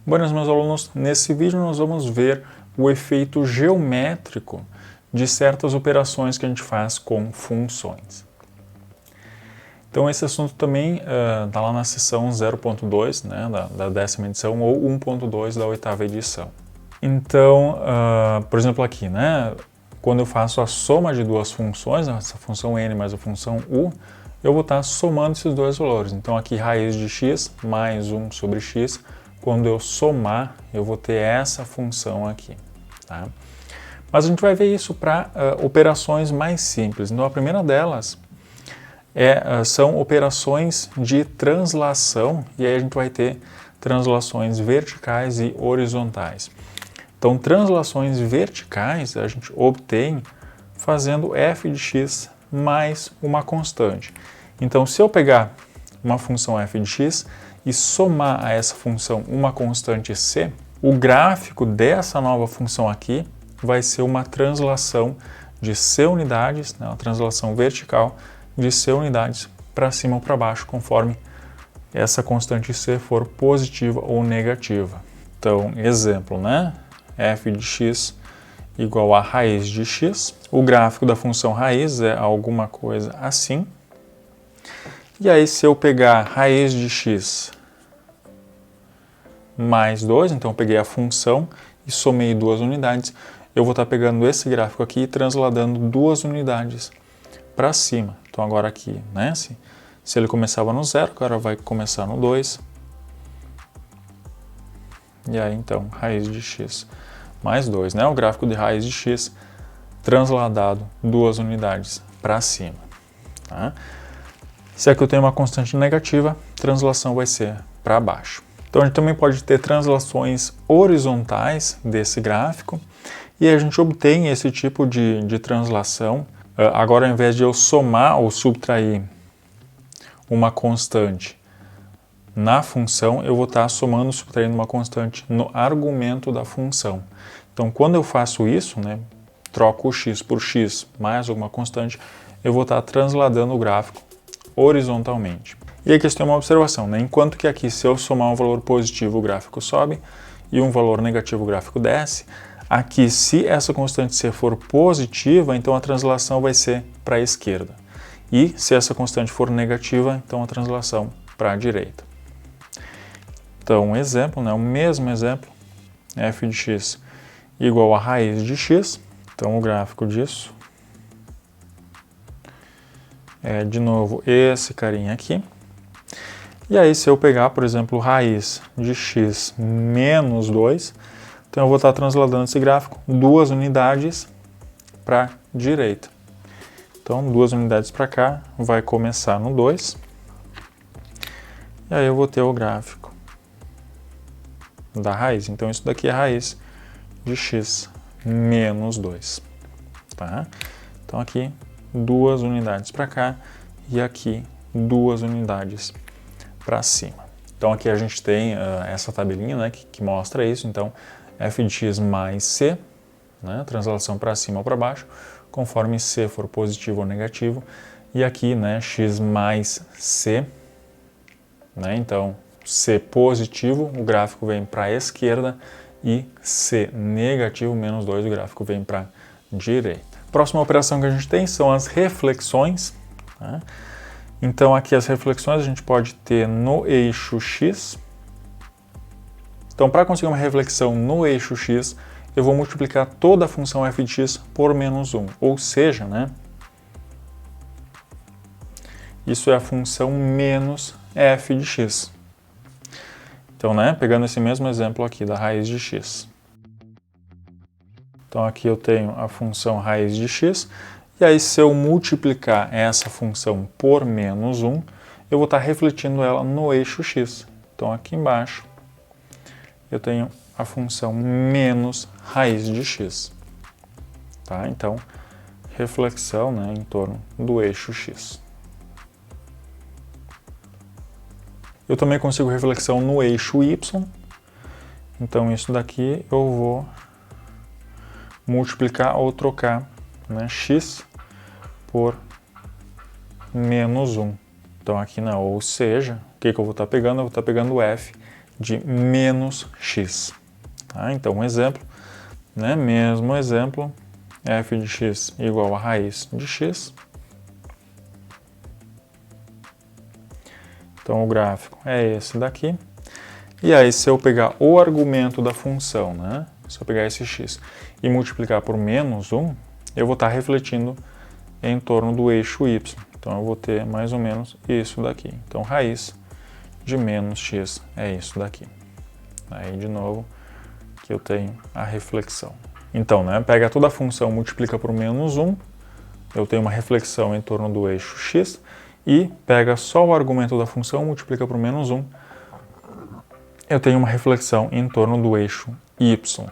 Buenas, meus alunos, nesse vídeo nós vamos ver o efeito geométrico de certas operações que a gente faz com funções. Então esse assunto também está lá na seção 0.2, né, da 10ª edição, ou 1.2 da 8ª edição. Então, por exemplo aqui, né, quando eu faço a soma de duas funções, essa função n mais a função u, eu vou estar somando esses dois valores. Então aqui raiz de x mais 1 sobre x, quando eu somar, eu vou ter essa função aqui. Tá? Mas a gente vai ver isso para operações mais simples. Então a primeira delas são operações de translação, e aí a gente vai ter translações verticais e horizontais. Então translações verticais a gente obtém fazendo f de x mais uma constante. Então se eu pegar uma função f de x e somar a essa função uma constante c, o gráfico dessa nova função aqui vai ser uma translação de c unidades, né, uma translação vertical de c unidades para cima ou para baixo, conforme essa constante c for positiva ou negativa. Então, exemplo, né? F de x igual a raiz de x. O gráfico da função raiz é alguma coisa assim. E aí, se eu pegar raiz de x mais 2, então eu peguei a função e somei duas unidades, eu vou estar pegando esse gráfico aqui e transladando duas unidades para cima. Então agora aqui, né, se ele começava no 0, agora vai começar no 2. E aí então, raiz de x mais 2, né, o gráfico de raiz de x transladado duas unidades para cima. Tá? Se aqui eu tenho uma constante negativa, a translação vai ser para baixo. Então a gente também pode ter translações horizontais desse gráfico, e a gente obtém esse tipo de translação. Agora, ao invés de eu somar ou subtrair uma constante na função, eu vou estar somando ou subtraindo uma constante no argumento da função. Então quando eu faço isso, né, troco o x por x mais alguma constante, eu vou estar transladando o gráfico horizontalmente. E aqui tem uma observação, né? Enquanto que aqui, se eu somar um valor positivo, o gráfico sobe, e um valor negativo, o gráfico desce, aqui, se essa constante c for positiva, então a translação vai ser para a esquerda. E se essa constante for negativa, então a translação para a direita. Então, um exemplo, né? O mesmo exemplo, f de x igual a raiz de x. Então, o gráfico disso é, de novo, esse carinha aqui. E aí, se eu pegar, por exemplo, raiz de x menos 2, então eu vou estar transladando esse gráfico duas unidades para a direita. Então, duas unidades para cá, vai começar no 2. E aí eu vou ter o gráfico da raiz. Então, isso daqui é a raiz de x menos 2. Tá? Então, aqui, duas unidades para cá e aqui, duas unidades para cima. Então aqui a gente tem essa tabelinha, né, que mostra isso. Então f de x mais c, né, translação para cima ou para baixo, conforme c for positivo ou negativo. E aqui, né, x mais c, né, então c positivo, o gráfico vem para a esquerda, e c negativo, menos 2, o gráfico vem para a direita. Próxima operação que a gente tem são as reflexões. Né? Então aqui as reflexões a gente pode ter no eixo x. Então para conseguir uma reflexão no eixo x, eu vou multiplicar toda a função f de x por menos 1. Ou seja, né, isso é a função menos f de x. Então, né, pegando esse mesmo exemplo aqui da raiz de x. Então aqui eu tenho a função raiz de x. E aí, se eu multiplicar essa função por menos 1, eu vou estar refletindo ela no eixo x. Então, aqui embaixo, eu tenho a função menos raiz de x. Tá? Então, reflexão, né, em torno do eixo x. Eu também consigo reflexão no eixo y. Então, isso daqui eu vou multiplicar ou trocar, né, x por menos 1. Então aqui não, ou seja, o que eu vou estar pegando? Eu vou estar pegando f de menos x. Tá? Então, um exemplo, né? Mesmo exemplo, f de x igual a raiz de x. Então, o gráfico é esse daqui. E aí, se eu pegar o argumento da função, né? Se eu pegar esse x e multiplicar por menos 1, eu vou estar refletindo em torno do eixo y. Então, eu vou ter mais ou menos isso daqui. Então, raiz de menos x é isso daqui. Aí, de novo, que eu tenho a reflexão. Então, né? Pega toda a função, multiplica por menos 1, eu tenho uma reflexão em torno do eixo x, e pega só o argumento da função, multiplica por menos 1, eu tenho uma reflexão em torno do eixo y,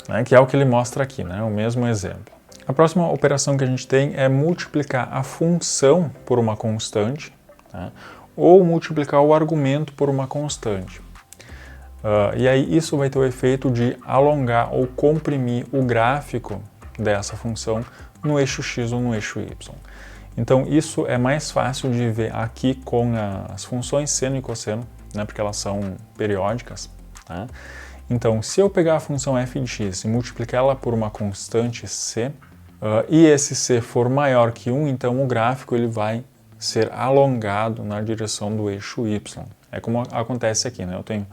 né, que é o que ele mostra aqui, né, o mesmo exemplo. A próxima operação que a gente tem é multiplicar a função por uma constante, né, ou multiplicar o argumento por uma constante. E aí isso vai ter o efeito de alongar ou comprimir o gráfico dessa função no eixo x ou no eixo y. Então, isso é mais fácil de ver aqui com as funções seno e cosseno, né, porque elas são periódicas. Tá? Então, se eu pegar a função f de x e multiplicar ela por uma constante c, e esse c for maior que 1, então o gráfico ele vai ser alongado na direção do eixo y. É como acontece aqui, né? Eu tenho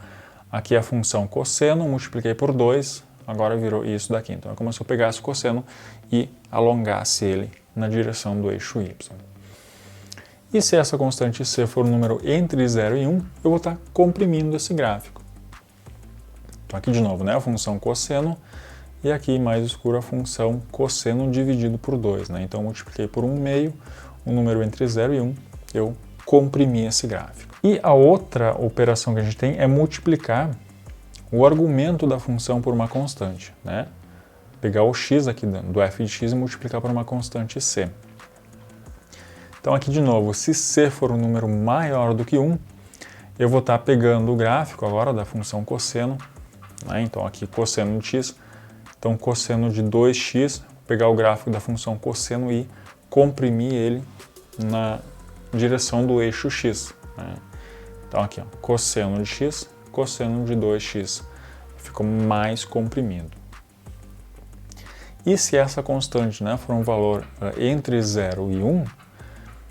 aqui a função cosseno, multipliquei por 2, agora virou isso daqui. Então, é como se eu pegasse o cosseno e alongasse ele na direção do eixo y. E se essa constante c for um número entre 0 e 1, eu vou estar comprimindo esse gráfico. Então aqui de novo, né, a função cosseno, e aqui mais escuro a função cosseno dividido por 2. Né? Então eu multipliquei por 1/2, um número entre 0 e 1, eu comprimi esse gráfico. E a outra operação que a gente tem é multiplicar o argumento da função por uma constante, né? Pegar o x aqui do f de x e multiplicar por uma constante c. Então aqui de novo, se c for um número maior do que 1, eu vou estar pegando o gráfico agora da função cosseno, né? Então aqui cosseno de x, então cosseno de 2x, pegar o gráfico da função cosseno e comprimir ele na direção do eixo x. Né? Então aqui, ó, cosseno de x, cosseno de 2x, ficou mais comprimido. E se essa constante, né, for um valor entre 0 e 1,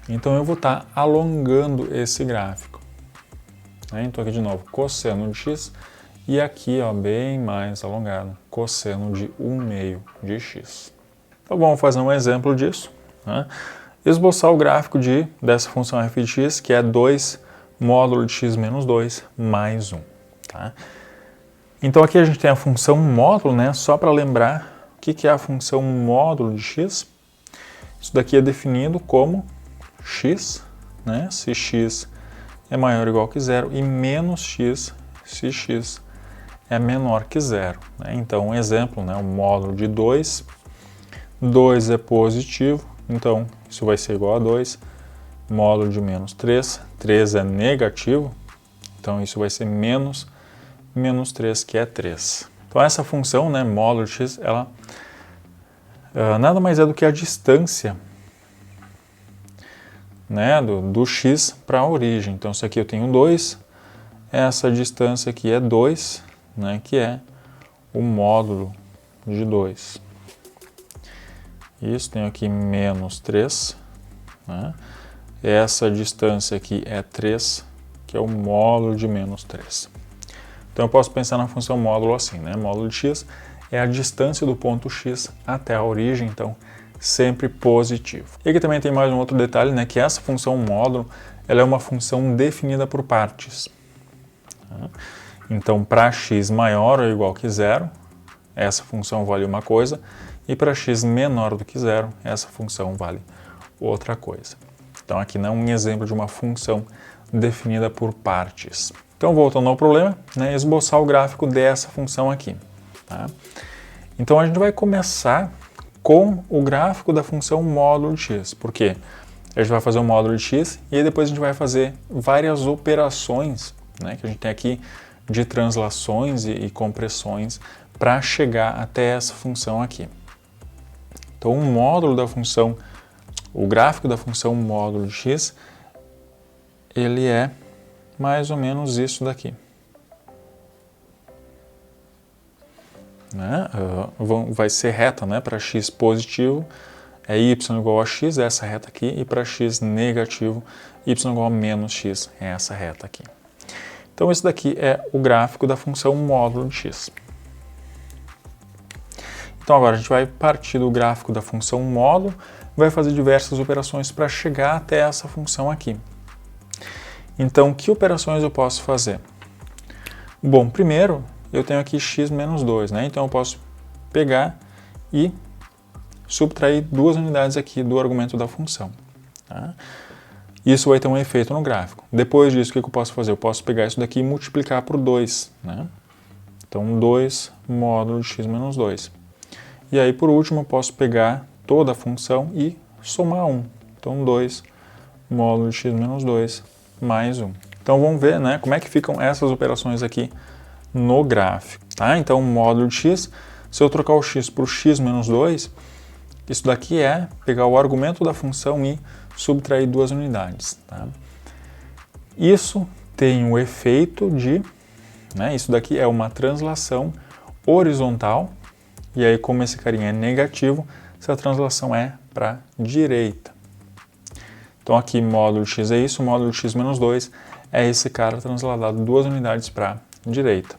então eu vou estar alongando esse gráfico. Né? Então aqui de novo, cosseno de x, e aqui ó, bem mais alongado, cosseno de 1/2 de x. Então vamos fazer um exemplo disso. Né? Esboçar o gráfico dessa função f de x, que é 2 módulo de x menos 2 mais 1. Tá? Então aqui a gente tem a função módulo, né? Só para lembrar o que é a função módulo de x. Isso daqui é definido como x, né? Se x é maior ou igual que 0, e menos x se x é menor que 0. Né? Então, um exemplo, né? O módulo de 2, 2 é positivo, então isso vai ser igual a 2. Módulo de menos 3, 3 é negativo, então isso vai ser menos 3, que é 3. Então essa função, né, módulo de x, ela nada mais é do que a distância, né, do x para a origem. Então se aqui eu tenho 2, essa distância aqui é 2, né, que é o módulo de 2. Isso, tenho aqui menos 3, né? Essa distância aqui é 3, que é o módulo de menos 3. Então eu posso pensar na função módulo assim, né? Módulo de x é a distância do ponto x até a origem, então sempre positivo. E aqui também tem mais um outro detalhe, né? Que essa função módulo, ela é uma função definida por partes. Então para x maior ou igual que 0, essa função vale uma coisa, e para x menor do que 0, essa função vale outra coisa. Então aqui não é um exemplo de uma função definida por partes. Então voltando ao problema, né, esboçar o gráfico dessa função aqui. Tá? Então a gente vai começar com o gráfico da função módulo de x. Por quê? A gente vai fazer o módulo de x e aí depois a gente vai fazer várias operações, né, que a gente tem aqui de translações e compressões para chegar até essa função aqui. Então o módulo da função, o gráfico da função módulo de x, ele é mais ou menos isso daqui. né, vai ser reta, né, para x positivo é y igual a x, é essa reta aqui, e para x negativo, y igual a menos x, é essa reta aqui. Então esse daqui é o gráfico da função módulo de x. Então agora a gente vai partir do gráfico da função módulo, vai fazer diversas operações para chegar até essa função aqui. Então que operações eu posso fazer? Bom, primeiro eu tenho aqui x menos 2, né? Então eu posso pegar e subtrair 2 unidades aqui do argumento da função. Tá? Isso vai ter um efeito no gráfico. Depois disso, o que eu posso fazer? Eu posso pegar isso daqui e multiplicar por 2. Né? Então, 2 módulo de x menos 2. E aí, por último, eu posso pegar toda a função e somar 1. Então, 2 módulo de x menos 2 mais 1. Então, vamos ver, né, como é que ficam essas operações aqui no gráfico. Tá? Então, módulo de x, se eu trocar o x por x menos 2, isso daqui é pegar o argumento da função e subtrair 2 unidades. Tá? Isso tem o efeito de, né, isso daqui é uma translação horizontal, e aí como esse carinha é negativo, essa translação é para a direita. Então aqui módulo x é isso, módulo x menos 2 é esse cara transladado 2 unidades para a direita.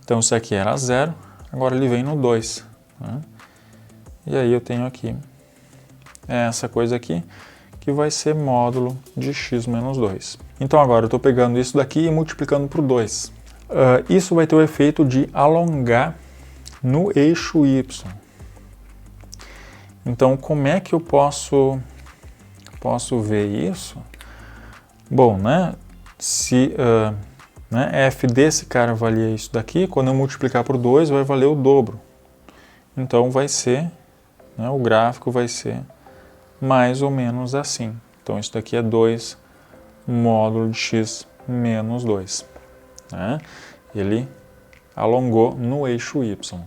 Então isso aqui era 0, agora ele vem no 2. Né? E aí eu tenho aqui essa coisa aqui, que vai ser módulo de x menos 2. Então agora eu estou pegando isso daqui e multiplicando por 2. Isso vai ter o efeito de alongar no eixo y. Então como é que eu posso ver isso? Bom, né, se né, f desse cara valia isso daqui, quando eu multiplicar por 2 vai valer o dobro. Então vai ser, né, o gráfico vai ser mais ou menos assim. Então isso daqui é 2 módulo de x menos 2. Né? Ele alongou no eixo y.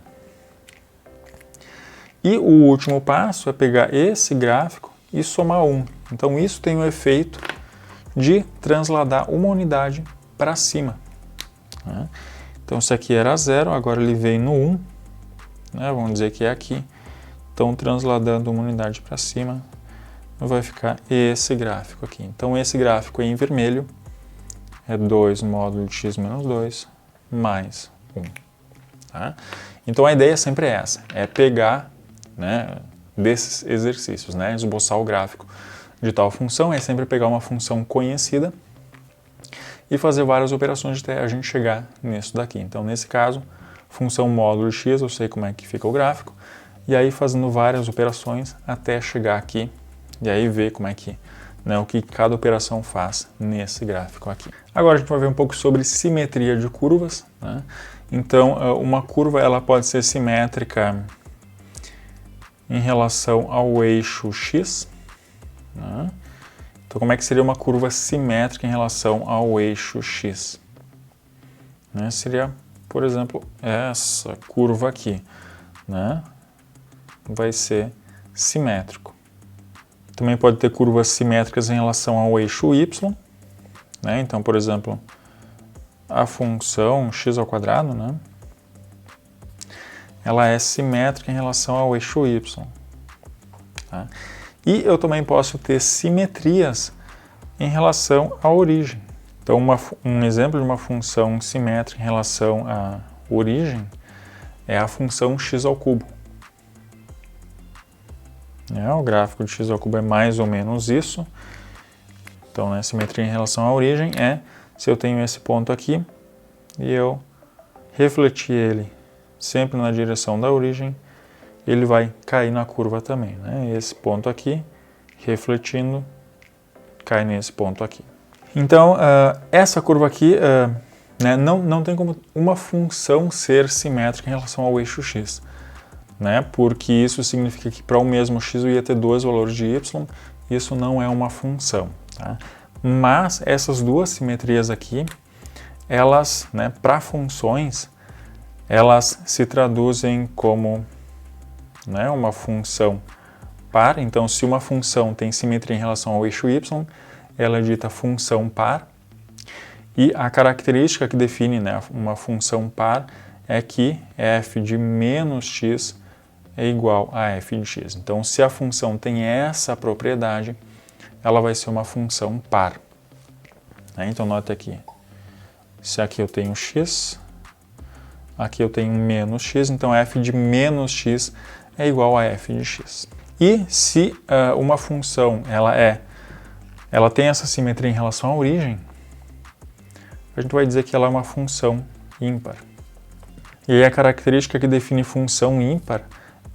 E o último passo é pegar esse gráfico e somar 1. Então isso tem o efeito de transladar uma unidade para cima. Né? Então isso aqui era 0, agora ele vem no 1. Né? Vamos dizer que é aqui. Então transladando uma unidade para cima, vai ficar esse gráfico aqui. Então esse gráfico aí em vermelho é 2 módulo de x menos 2 mais 1. Tá? Então a ideia sempre é essa, é pegar, né, desses exercícios, né, esboçar o gráfico de tal função, é sempre pegar uma função conhecida e fazer várias operações até a gente chegar nisso daqui. Então nesse caso, função módulo de x, eu sei como é que fica o gráfico, e aí fazendo várias operações até chegar aqui, e aí ver como é que, né, o que cada operação faz nesse gráfico aqui. Agora a gente vai ver um pouco sobre simetria de curvas. Né? Então, uma curva ela pode ser simétrica em relação ao eixo x. Né? Então, como é que seria uma curva simétrica em relação ao eixo x? Né? Seria, por exemplo, essa curva aqui. Né? Vai ser simétrico. Também pode ter curvas simétricas em relação ao eixo y, né? Então, por exemplo, a função x ao quadrado, né? Ela é simétrica em relação ao eixo y. Tá? E eu também posso ter simetrias em relação à origem. Então, um exemplo de uma função simétrica em relação à origem é a função x ao cubo. O gráfico de x ao cubo é mais ou menos isso. Então, né, simetria em relação à origem é se eu tenho esse ponto aqui e eu refletir ele sempre na direção da origem, ele vai cair na curva também. Né? Esse ponto aqui, refletindo, cai nesse ponto aqui. Então, essa curva aqui, né, não tem como uma função ser simétrica em relação ao eixo x. Né, porque isso significa que para o mesmo x eu ia ter 2 valores de y, isso não é uma função. Tá? Mas essas duas simetrias aqui, elas, né, para funções, elas se traduzem como, né, uma função par. Então, se uma função tem simetria em relação ao eixo y, ela é dita função par. E a característica que define, né, uma função par é que f de menos x é igual a f de x. Então, se a função tem essa propriedade, ela vai ser uma função par. Então, note aqui, se aqui eu tenho x, aqui eu tenho menos x, então f de menos x é igual a f de x. E se uma função ela tem essa simetria em relação à origem, a gente vai dizer que ela é uma função ímpar. E aí a característica que define função ímpar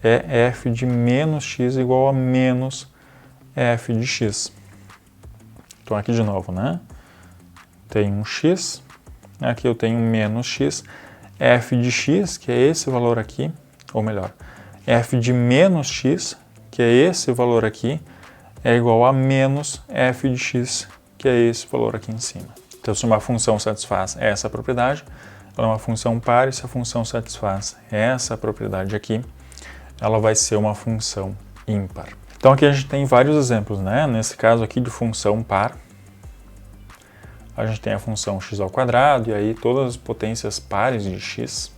é f de menos x igual a menos f de x. Então aqui de novo, né? Tem um x, aqui eu tenho menos x, f de x, que é esse valor aqui, ou melhor, f de menos x, que é esse valor aqui, é igual a menos f de x, que é esse valor aqui em cima. Então, se uma função satisfaz essa propriedade, ela é uma função par, e se a função satisfaz essa propriedade aqui, ela vai ser uma função ímpar. Então, aqui a gente tem vários exemplos, né? Nesse caso aqui de função par, a gente tem a função x ao quadrado, e aí todas as potências pares de x.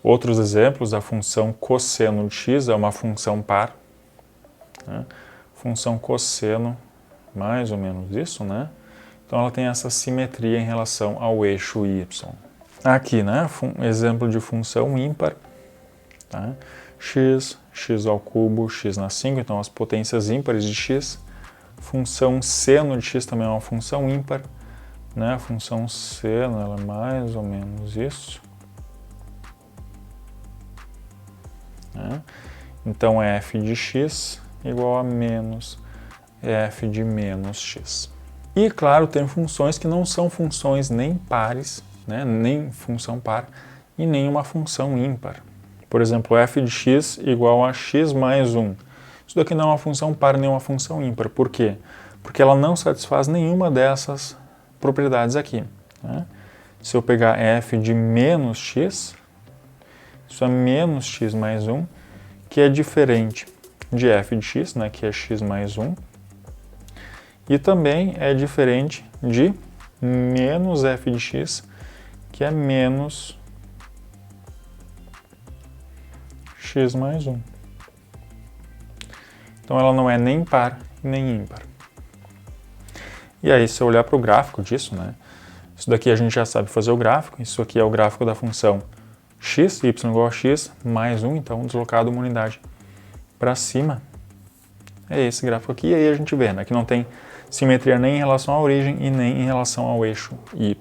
Outros exemplos, a função cosseno de x é uma função par. Função cosseno, mais ou menos isso, né? Então ela tem essa simetria em relação ao eixo y. Aqui, né? Exemplo de função ímpar. Tá? X, x ao cubo, x na 5, então as potências ímpares de x. Função seno de x também é uma função ímpar, né? A função seno, ela é mais ou menos isso. Né? Então, f de x igual a menos f de menos x. E, claro, tem funções que não são funções nem pares, né? Nem função par, e nem uma função ímpar. Por exemplo, f de x igual a x mais 1. Isso daqui não é uma função par nem uma função ímpar. Por quê? Porque ela não satisfaz nenhuma dessas propriedades aqui. Né? Se eu pegar f de menos x, isso é menos x mais 1, que é diferente de f de x, né, que é x mais 1, e também é diferente de menos f de x, que é menos x mais 1. Então ela não é nem par nem ímpar. E aí, se eu olhar para o gráfico disso, né, isso daqui a gente já sabe fazer o gráfico, isso aqui é o gráfico da função x, y igual a x, mais 1, então deslocado uma unidade para cima. É esse gráfico aqui, e aí a gente vê, né, que não tem simetria nem em relação à origem e nem em relação ao eixo y.